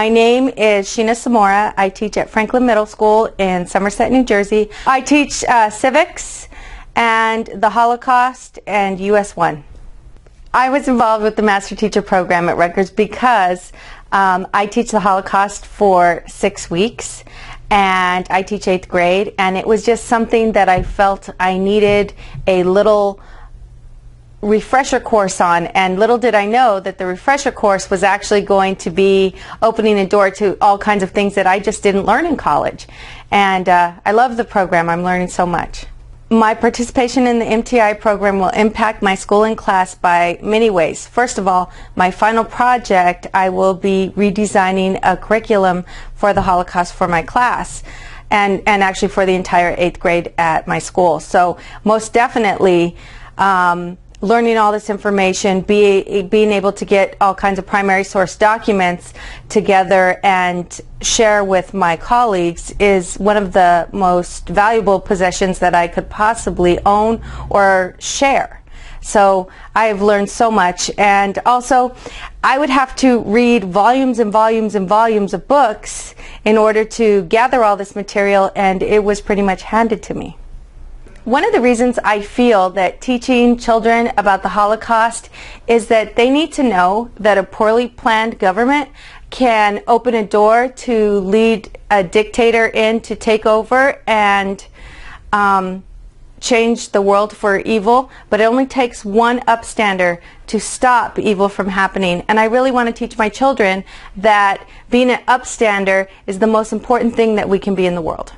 My name is Sheena Samora. I teach at Franklin Middle School in Somerset, New Jersey. I teach civics and the Holocaust and US 1. I was involved with the Master Teacher Program at Rutgers because I teach the Holocaust for 6 weeks and I teach 8th grade, and it was just something that I felt I needed a little refresher course on, and little did I know that the refresher course was actually going to be opening a door to all kinds of things that I just didn't learn in college. And I love the program. I'm learning so much. My participation in the MTI program will impact my school and class by many ways. First of all, my final project, I will be redesigning a curriculum for the Holocaust for my class, and actually for the entire 8th grade at my school. So most definitely learning all this information, being able to get all kinds of primary source documents together and share with my colleagues is one of the most valuable possessions that I could possibly own or share. So I've learned so much, and also I would have to read volumes and volumes and volumes of books in order to gather all this material, and it was pretty much handed to me. One of the reasons I feel that teaching children about the Holocaust is that they need to know that a poorly planned government can open a door to lead a dictator in to take over and change the world for evil, but it only takes one upstander to stop evil from happening. And I really want to teach my children that being an upstander is the most important thing that we can be in the world.